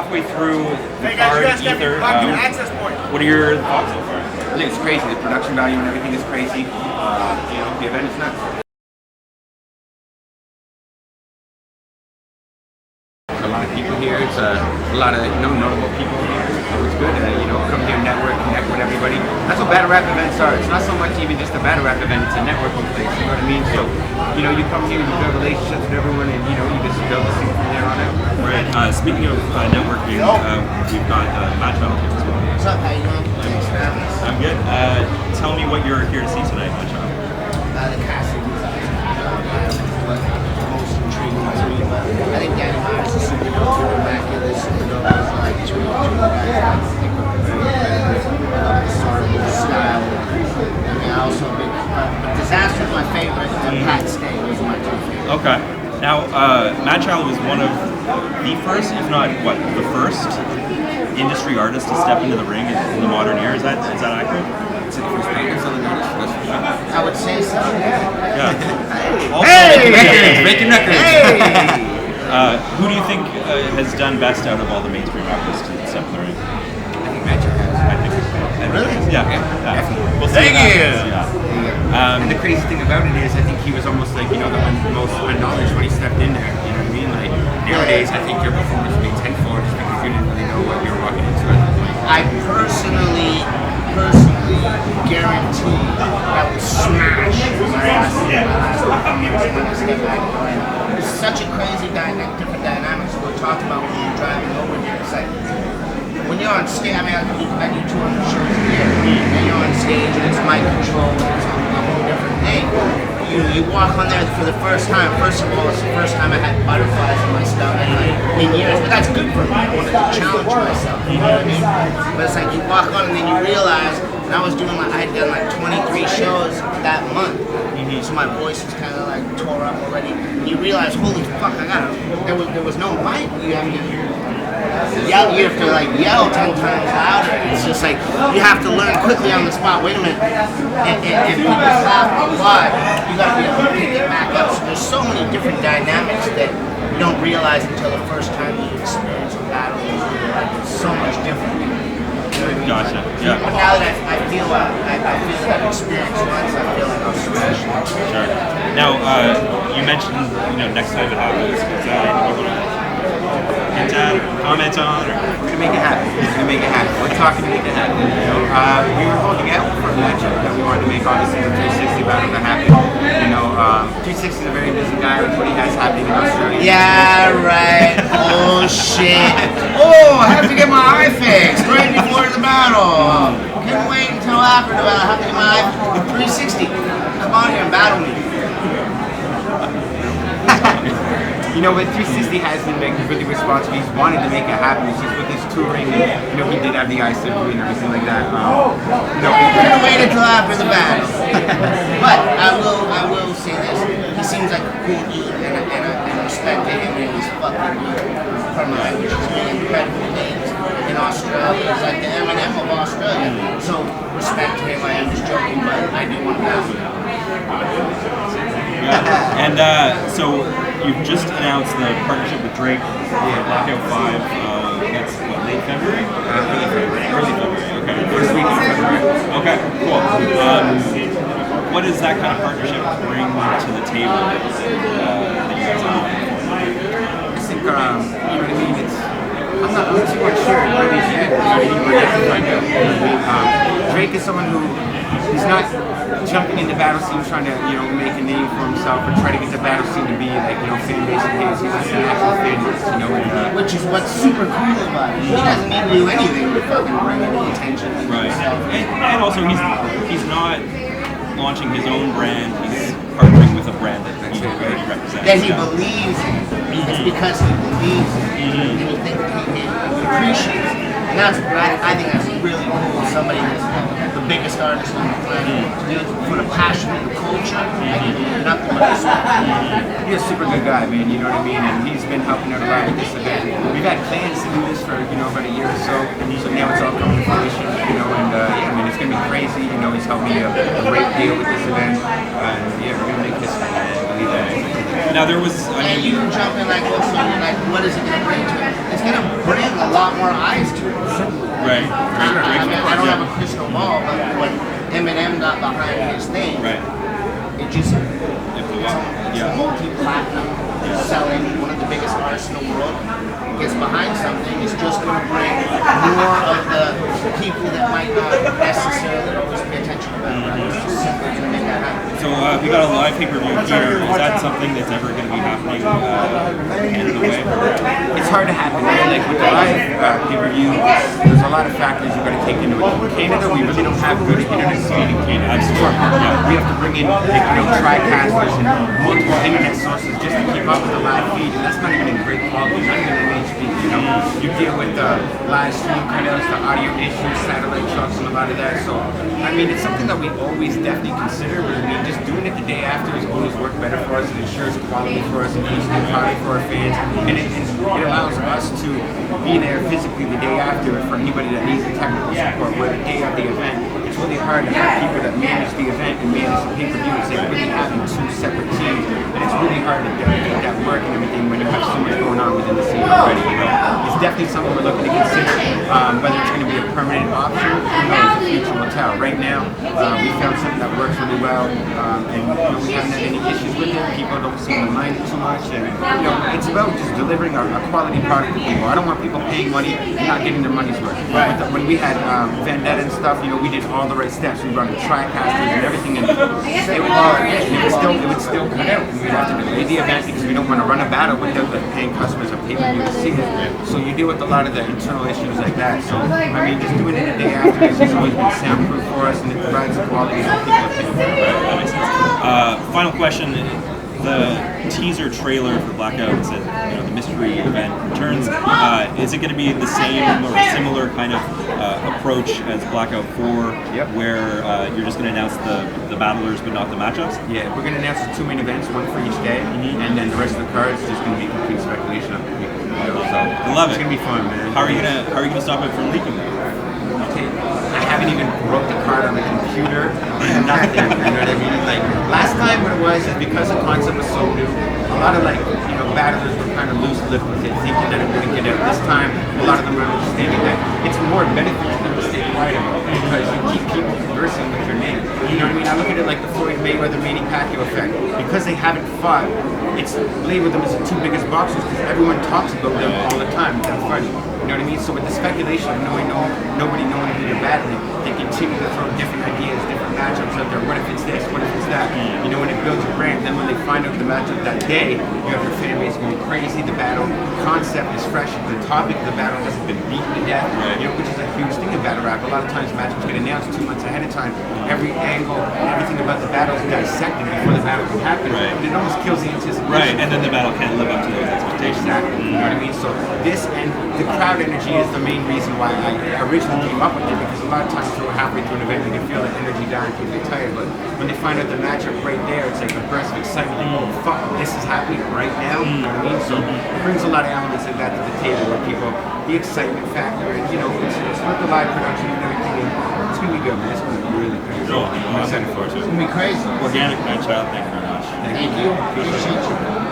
halfway through the card, Ether. What are your thoughts so far? I think it's crazy. The production value and everything is crazy. The event is nuts. A lot of people here. It's a lot of notable people here. So it's good. Come here, network, connect with everybody. That's what battle rap events are. It's not so much even just a battle rap event. It's a networking place. You know what I mean? So you come here and you build relationships with everyone, and you just build the scene from there on out. Right. Speaking of networking, we've got Madchild here as well. What's up? How you doing? Thanks for having us. I'm good. Tell me what you're here to see tonight, Madchild. The casting is what most intriguing to me. I think Danny Myers is super dope. Immaculate, super dope. It's like two guys that I think are very competitive. I love the Sardo style. I mean, I also big. Disaster is my favorite, and Pat Stay was my two favorite. Okay. Now, Madchild was one of the first, if not the first industry artist to step into the ring in the modern era. Is that accurate? It's the first famous other artist, that's for sure. I would say so. Yeah. Hey! Breaking records! Hey! Who do you think has done best out of all the mainstream artists to step in the ring? I think Madchild has. I think Really? Yeah. Definitely. We'll see. Thank you! Yeah. And the crazy thing about it is, I think he was almost like, the most unknowledge when he stepped in there. You know what I mean? Like, nowadays, I think your performance would be tenfold just because you didn't really know what you were walking into at that point. I personally guarantee that would smash my last performance when I step back. It's such a crazy different dynamics we were talking about when we were driving over here. It's like, when you're on stage, I do 200 shows a year, and you're on stage and it's mic control and it's a whole different thing. You walk on there for the first time. First of all, it's the first time I had butterflies in my stomach in years, but that's good for me. I wanted to challenge myself, you know what I mean? But it's like you walk on and then you realize, and I had done like 23 shows that month. So my voice was kind of like tore up already. And you realize, holy fuck, there was no mic. You have to like yell 10 times louder. It's just like you have to learn quickly on the spot. Wait a minute, and people laugh a lot. You got to be able to pick it back up. So there's so many different dynamics that you don't realize until the first time you experience a battle. Like it's so much different. You know what I mean? Gotcha. Yeah. But now that I feel that I've experienced once, I feel like I'll smash it. Sure. Now, you mentioned, next time it happens. Is that anything you want to hint at or comment on? Or? We're gonna make it happen. We're talking to make it happen. We were holding out for a matchup that we wanted to make, obviously the 360 battle to happen. 360 is a very busy guy with what he has happening in Australia. Yeah, right. Oh shit. Oh, I have to get my eye fixed right before the battle. Can't wait until after the battle. I have to get my eye 360. Come on here and battle me. But 360 has been really responsive. He's wanted to make it happen. It's just with his touring, and, he did have the eye surgery and everything like that. We're gonna wait until after the battle. But I will say this: he seems like a cool dude, and I respect to him and he's fucking from which is doing incredible things in Australia. He's like the Eminem of Australia. So respect to him. I am just joking, but I do want to battle him. And so you've just announced the partnership with Drake for Blackout 5. That's what, late February? Early February. Okay. First week in February. Okay, cool. What does that kind of partnership bring to the table that you guys have? I think, you know what I mean? I'm not too much sure what it is yet. We're yet to find out. Drake is someone who he's not jumping into battle scenes trying to, make a name for himself or try to get the battle scene to be like, fan base of his. He's just an actual fan base, and, which is what's super cool about it. He doesn't need to do anything to fucking bring any attention to himself. And also he's not launching his own brand. He's partnering with a brand that he represents. That he believes in. It's because he believes in it. And he thinks he appreciates it. And that's I think that's really cool. Somebody that's the biggest artist on the planet to do it for the passion of the culture. I can do nothing but respect. He's a super good guy, man. You know what I mean? And he's been helping out a lot with this event. We've had plans to do this for about a year or so. So now it's all coming to fruition. And it's gonna be crazy. He's helped me a great deal with this event. And we're gonna make history. I believe that. now there was, And you can jump in like, also, like, what is it going to bring to it? It's going to bring a lot more eyes to it. right. I don't have a crystal ball, but when Eminem got behind his thing, it just, it's multi-platinum, selling, one of the biggest artists in the world, gets behind something, it's just going to bring more of the people that might not necessarily always pay attention to that. It's just simply going to make that happen. So we got a live pay-per-view here. Is that something that's ever going to be happening Canada way? It's hard to happen, right? Like with the live pay-per-view, there's a lot of factors you've got to take into it. In Canada, we really don't have good internet speed in Canada. We have to bring in TriCasters and multiple internet sources just to keep up with the live feed, and that's not even in great quality, not even in HD. You deal with the live stream cutouts, the audio issues, satellite trucks, and a lot of that. So, I mean, it's something that we always definitely consider. But I mean, just doing it the day after has always worked better for us. It ensures quality for us, it ensures good quality for our fans, and it allows us to be there physically the day after for anybody that needs the technical support. Where the day of the event, it's really hard to have people that manage the event and manage the pay-per-view. They're really having two separate teams, and it's really hard to make that work and everything when you have so much going on within the scene already. It's definitely something we're looking to consider. Whether it's going to be a permanent option, the future will tell. Right now, we found something that works really well, and we haven't had any issues with it. People don't seem to mind it too much, and it's about just delivering a quality product to people. I don't want people paying money and not getting their money's worth. Right. When we had Vendetta and stuff, we did all the right steps. We run the TriCasters and everything, and it would still cut out. And we'd have to delay the event because we don't want to run a battle without the paying customers of pay-per-view to see it. So you deal with a lot of the internal issues like that. So I mean, just doing it a day after has always been soundproof for us, and it provides the quality that people think. That makes sense. Final question. The teaser trailer for Blackout said, the mystery event returns. Is it going to be the same or similar kind of approach as Blackout 4, where you're just going to announce the battlers but not the matchups? Yeah, we're going to announce the 2 main events, one for each day, and then the rest of the cards is just going to be complete speculation of the people. So I love it. It's going to be fun, man. How are you gonna stop it from leaking though? I haven't even wrote the card on the computer. Nothing. You know what I mean? Like last time, what it was is because the concept was so new. A lot of battlers were kind of loose-lipped with it, thinking that it wouldn't get out. This time, a lot of them are understanding that it's more beneficial to them to stay quiet about it because you keep people conversing with your name. You know what I mean? I look at it like the Floyd Mayweather Manny Pacquiao effect. Because they haven't fought, it's labeled them as the 2 biggest boxers because everyone talks about them all the time without fighting. You know what I mean? So with the speculation of nobody knowing who they're battling, they continue to throw different ideas, different matchups out there. What if it's this? What if it's that? And it builds a brand. Then when they find out the matchup that day, you have your fan base going crazy. The battle concept is fresh. The topic of the battle hasn't been beaten to death, which is a huge thing in battle rap. A lot of times matchups get announced 2 months ahead of time. Every angle, everything about the battle is dissected before the battle can happen. And it almost kills the anticipation. Right, and then the battle can't live up to those expectations. Exactly. You know what I mean? So this and the crowd energy is the main reason why I originally came up with it, because a lot of times through halfway through an event you can feel the energy down and people get tired, but when they find out the matchup right there, it's like a burst of excitement, like, oh fuck, this is happening right now, you know what I mean? So it brings a lot of elements like that to the table where people, the excitement factor, and it's with the live production and everything, and it's gonna be good, man. It's gonna be really good. Cool. I'm excited for it. It's going to be crazy. Organic, Madchild. Thank you very much. Thank you. Appreciate you.